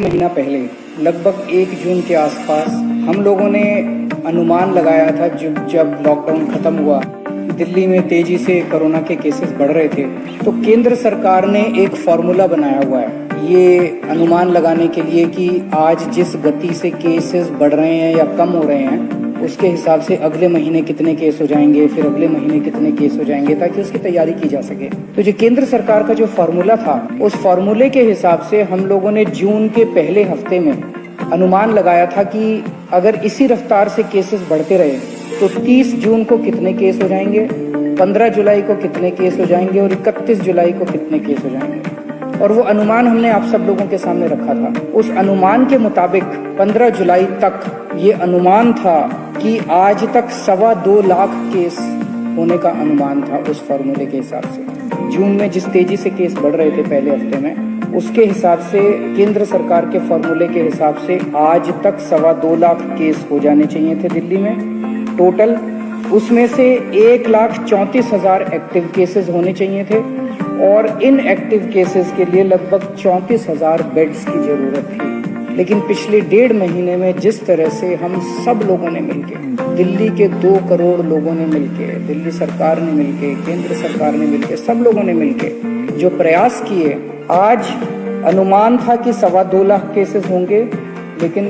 महीना पहले लगभग 1 जून के आसपास हम लोगों ने अनुमान लगाया था, जब लॉकडाउन खत्म हुआ, दिल्ली में तेजी से कोरोना के केसेस बढ़ रहे थे, तो केंद्र सरकार ने एक फॉर्मूला बनाया हुआ है ये अनुमान लगाने के लिए कि आज जिस गति से केसेस बढ़ रहे हैं या कम हो रहे हैं उसके हिसाब से अगले महीने कितने केस हो जाएंगे, फिर अगले महीने कितने केस हो जाएंगे, ताकि उसकी तैयारी की जा सके। तो जो केंद्र सरकार का जो फॉर्मूला था, उस फॉर्मूले के हिसाब से हम लोगों ने जून के पहले हफ्ते में अनुमान लगाया था कि अगर इसी रफ्तार से केसेस बढ़ते रहे तो 30 जून को कितने केस हो जाएंगे, 15 जुलाई को कितने केस हो जाएंगे और 31 जुलाई को कितने केस हो जाएंगे। और वो अनुमान हमने आप सब लोगों के सामने रखा था। उस अनुमान के मुताबिक 15 जुलाई तक ये अनुमान था कि आज तक 2.25 लाख केस होने का अनुमान था। उस फॉर्मूले के हिसाब से जून में जिस तेजी से केस बढ़ रहे थे पहले हफ्ते में, उसके हिसाब से केंद्र सरकार के फॉर्मूले के हिसाब से आज तक 2.25 लाख केस हो जाने चाहिए थे दिल्ली में टोटल। उसमें से 1,34,000 एक्टिव केसेस होने चाहिए थे और इन एक्टिव केसेस के लिए लगभग 34,000 बेड्स की जरूरत थी। लेकिन पिछले 1.5 महीने में जिस तरह से हम सब लोगों ने मिलके, दिल्ली के 2 करोड़ लोगों ने मिलके, दिल्ली सरकार ने मिलके, केंद्र सरकार ने मिलके, सब लोगों ने मिलके जो प्रयास किए, आज अनुमान था कि 2.25 लाख केसेस होंगे, लेकिन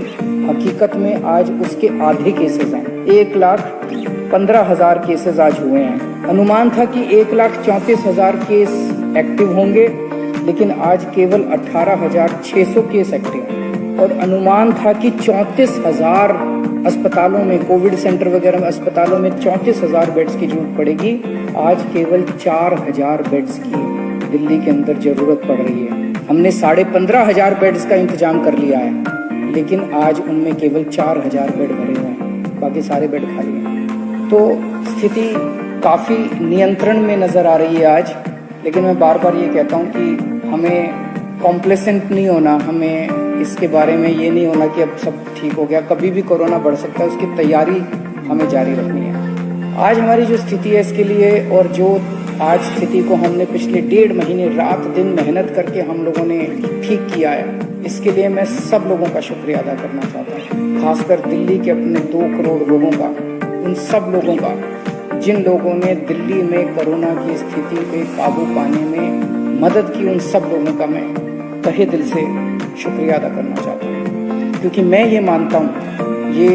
हकीकत में आज उसके आधे केसेस हैं। 1,15,000 केसेस आज हुए हैं। अनुमान था कि 1,34,000 केस एक्टिव होंगे, लेकिन आज केवल 18,600 केस एक्टिव हैं। और अनुमान था कि 34,000 अस्पतालों में, कोविड सेंटर वगैरह में अस्पतालों में 34,000 बेड्स की जरूरत पड़ेगी। आज केवल 4,000 बेड्स की दिल्ली के अंदर जरूरत पड़ रही है। हमने 15,500 बेड्स का इंतजाम कर लिया है, लेकिन आज उनमें केवल 4,000 बेड भरे हुए हैं, बाकी सारे बेड खाली हैं। तो स्थिति काफ़ी नियंत्रण में नज़र आ रही है आज। लेकिन मैं बार बार ये कहता हूँ कि हमें कॉम्प्लेसेंट नहीं होना, हमें इसके बारे में ये नहीं होना कि अब सब ठीक हो गया। कभी भी कोरोना बढ़ सकता है, उसकी तैयारी हमें जारी रखनी है। आज हमारी जो स्थिति है इसके लिए, और जो आज स्थिति को हमने पिछले 1.5 महीने रात दिन मेहनत करके हम लोगों ने ठीक किया है, इसके लिए मैं सब लोगों का शुक्रिया अदा करना चाहता हूँ। खासकर दिल्ली के अपने 2 करोड़ लोगों का, उन सब लोगों का जिन लोगों ने दिल्ली में कोरोना की स्थिति पे काबू पाने में मदद की, उन सब लोगों का मैं तहे दिल से शुक्रिया अदा करना चाहता हूँ। क्योंकि मैं ये मानता हूँ ये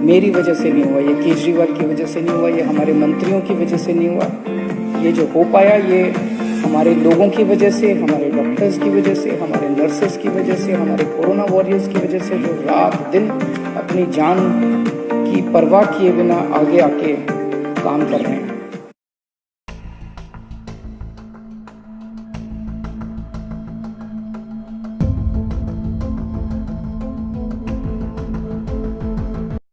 मेरी वजह से नहीं हुआ, ये केजरीवाल की वजह से नहीं हुआ, ये हमारे मंत्रियों की वजह से नहीं हुआ। ये जो हो पाया ये हमारे लोगों की वजह से, हमारे डॉक्टर्स की वजह से, हमारे नर्सेस की वजह से, हमारे कोरोना वॉरियर्स की वजह से, जो रात दिन अपनी जान की परवाह किए बिना आगे आके काम कर रहे हैं।